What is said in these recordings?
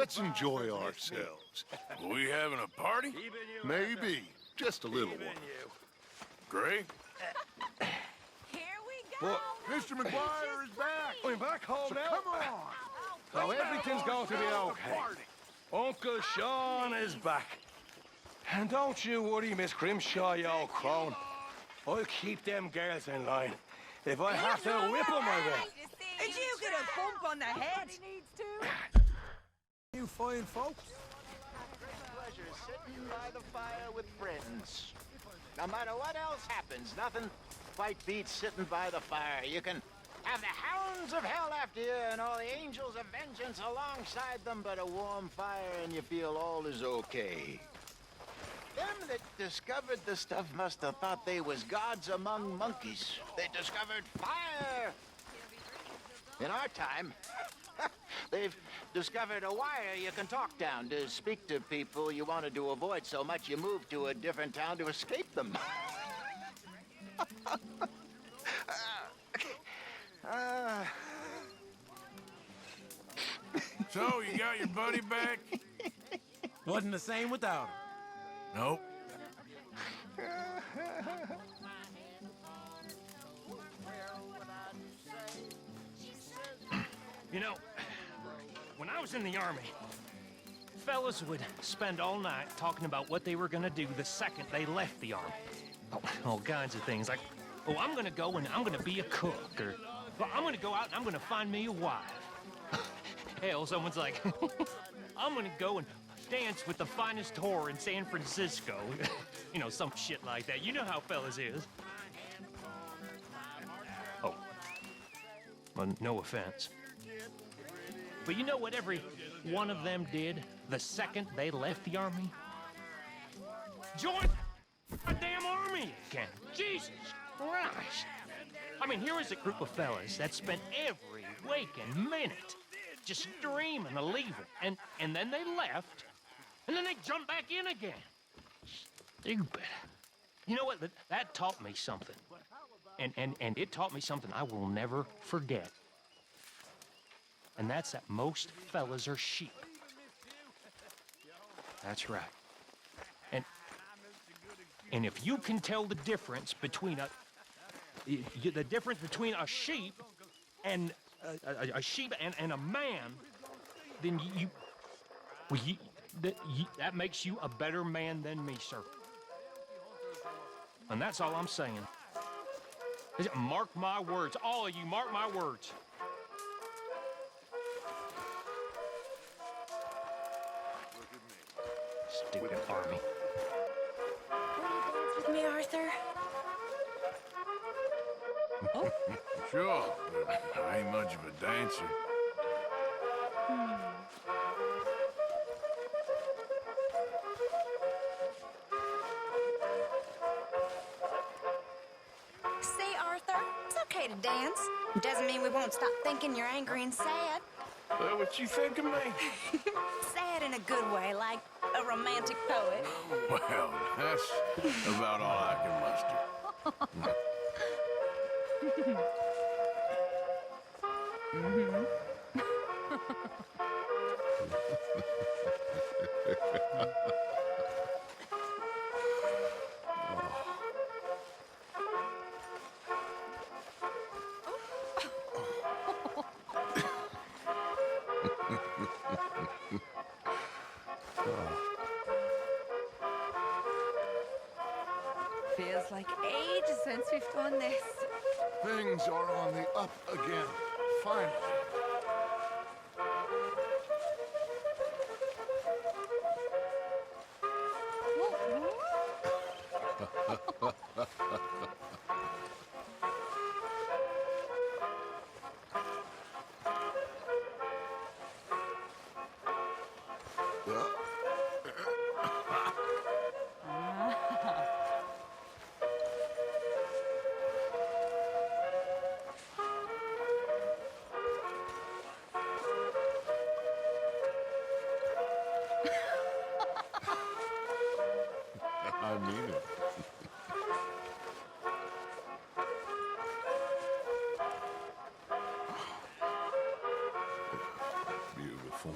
Let's enjoy ourselves. We having a party? Maybe. Just a little one. Great. Here we go. Mr. McGuire is back. We're back home now. Come on. So everything's going to be okay. Uncle Sean is back. And don't you worry, Miss Grimshaw, you old crone. I'll keep them girls in line. If I have to whip them, I will. Did you get a bump on the head? You fine folks. Pleasure sitting by the fire with friends. No matter what else happens, nothing quite beats sitting by the fire. You can have the hounds of hell after you and all the angels of vengeance alongside them, but a warm fire and you feel all is okay. Them that discovered the stuff must have thought they was gods among monkeys. They discovered fire. In our time, they've discovered a wire you can talk down to speak to people you wanted to avoid so much you moved to a different town to escape them. So, you got your buddy back? Wasn't the same without him. Nope. You know, when I was in the army, fellas would spend all night talking about what they were gonna do the second they left the army. Oh, all kinds of things, like, oh, I'm gonna go and I'm gonna be a cook, or well, I'm gonna go out and I'm gonna find me a wife. Hell, someone's like, I'm gonna go and dance with the finest whore in San Francisco. You know, some shit like that. You know how fellas is. Oh, well, no offense. But you know what every one of them did the second they left the army? Join the damn army again. Jesus Christ. I mean, here is a group of fellas that spent every waking minute just dreaming of leaving. And then they left, and then they jumped back in again. Stupid. You know what? That taught me something. And it taught me something I will never forget. And that's that most fellas are sheep. That's right. And if you can tell the difference between a sheep and a sheep and a man, then that makes you a better man than me, sir. And that's all I'm saying. Mark my words, all of you, mark my words. Stupid army. With me, Arthur. Sure, but I ain't much of a dancer. See, Arthur, it's okay to dance. It doesn't mean we won't stop thinking you're angry and sad. That what you think of me? Sad in a good way, like a romantic poet. Well, that's about all I can muster. Feels like ages since we've done this. Things are on the up again. Finally. I mean it. Beautiful.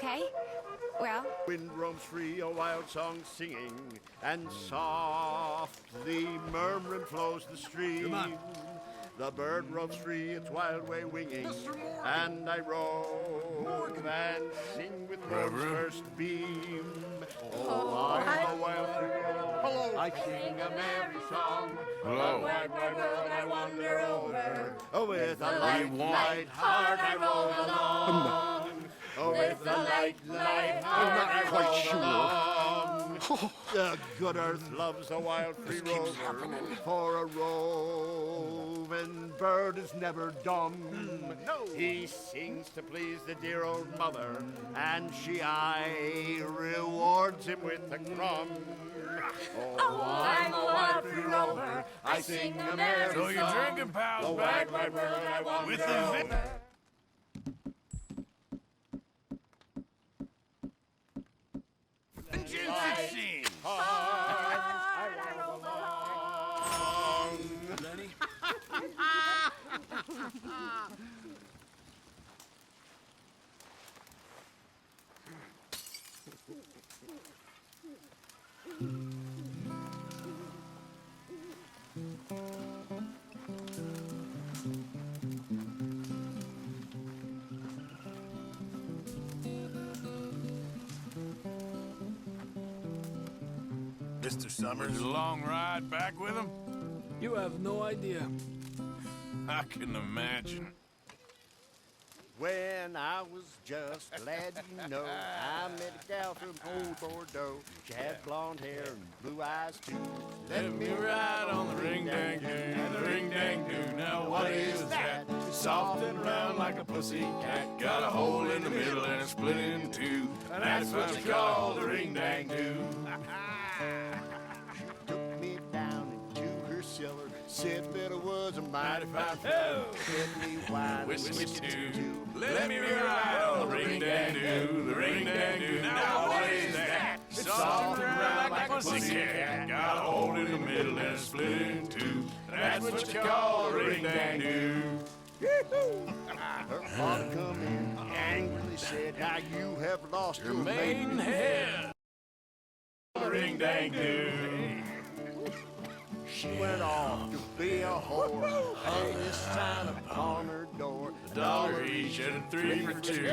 Okay. Well, Wind roams free, a wild song singing, and soft the murmuring flows the stream. Come on. The bird roams free, its wild way winging, and I rove and sing with morn's Reverend? first beam. Oh, I'm a wild Hello. I sing a merry song. Hello. A wide, wide world I wander over. Oh, with a light, want? light heart I roll along. Oh, with a light, light heart I roll along. The good earth loves a wild free rover, for a roving bird is never dumb. No. He sings to please the dear old mother, and she aye rewards him with a crumb. Oh, I'm a wild free rover, I sing a merry So song. you're drinking, pals, The back wide, wide world I wander with the over. vengeance scene. Lenny? Mr. Summers, a long ride back with him? You have no idea. I can imagine. When I was just a lad, you know, I met a gal from old Bordeaux. She had blonde hair and blue eyes too. Let me ride on the ring-dang-doo, the ring-dang-doo. Now what is that? Soft and round like a pussy cat. Got a hole in the middle and it's split in two. And that's what you call the ring-dang-doo. Took me down into her cellar, said that it was a mighty fine fellow. Let me wine, Whiskey too. Let me ride on the ring-dang-doo, the ring-dang-doo. Now what is that? Soft and round like a pussy cat. Got a hole in the middle and it's split in two. And that's what you call a ring-dang-doo. Her father come in, angrily said, now you have lost your maiden Maidenhead. Ring-dang-doo. She went off to be a whore, hung this sign upon her door. Dollar each and 3 for 2. Take a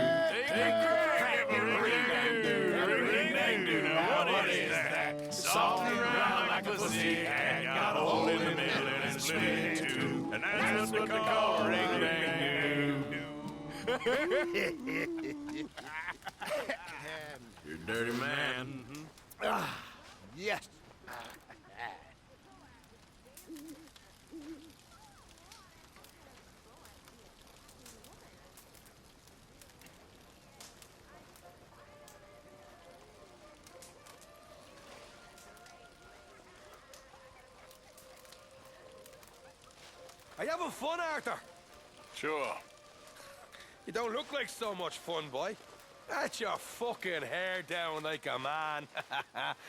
crack at the ring-dang-doo, the ring-dang-doo. Now what is that? Soft and round like a pussy cat. Got a hole in the middle and it's split in two. And that's what they call a ring-dang-doo. You're a dirty man. Yes. Are you having fun, Arthur? Sure. You don't look like so much fun, boy. That's your fucking hair down like a man.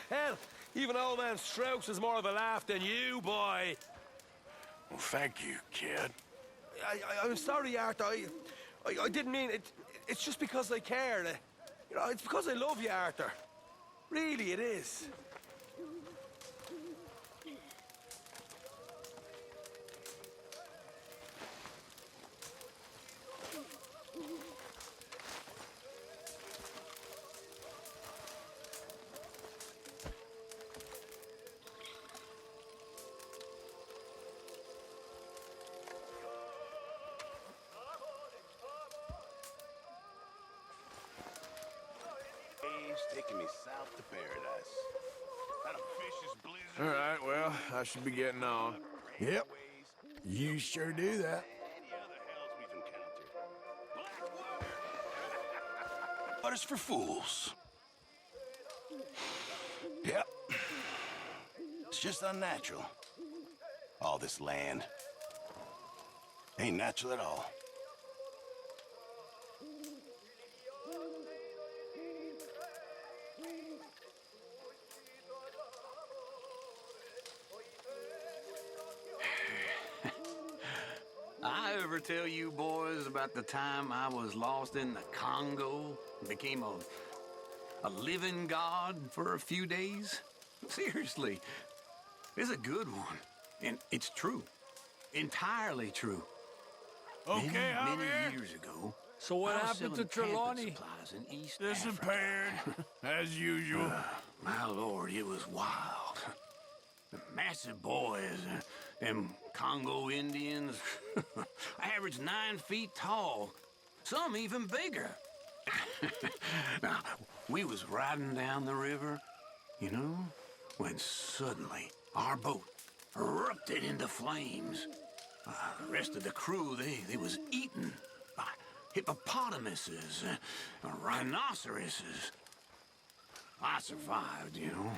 Hell, even old man Strauss is more of a laugh than you, boy. Well, thank you, kid. I'm sorry, Arthur. I didn't mean it. It's just because I care. You know, it's because I love you, Arthur. Really, it is. Waves taking me south to paradise. Not a vicious blizzard. All right, well, I should be getting on. Yep. You sure do that. Any other hells we've encountered. Blackwood! Waters for fools. Yep. It's just unnatural. All this land. Ain't natural at all. I ever tell you boys about the time I was lost in the Congo and became a living god for a few days? Seriously, it's a good one. And it's true. Entirely true. Okay, I'm many here. years ago, So what I was happened to selling camping Trelawney? supplies in East Disappeared, as usual. My lord, it was wild. The massive boys, them Congo Indians, average 9 feet tall, some even bigger. Now, we was riding down the river, you know, when suddenly our boat erupted into flames. The rest of the crew, they was eaten by hippopotamuses, rhinoceroses. I survived, you know.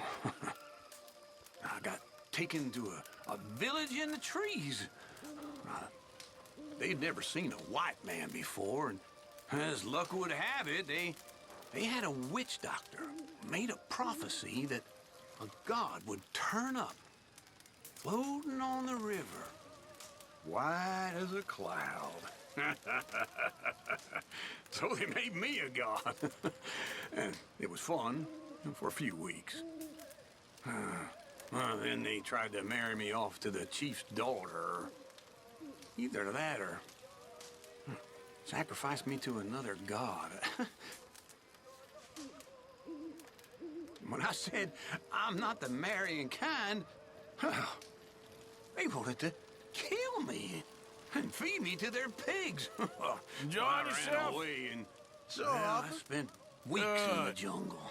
I got taken to a village in the trees. They'd never seen a white man before, and as luck would have it, they had a witch doctor made a prophecy that a god would turn up, floating on the river, white as a cloud. So they made me a god. And it was fun for a few weeks. Then they tried to marry me off to the chief's daughter. Either that or sacrifice me to another god. When I said I'm not the marrying kind, they wanted to kill me and feed me to their pigs. Enjoy I ran yourself? away and So, well, I Arthur? spent weeks in the Good. jungle.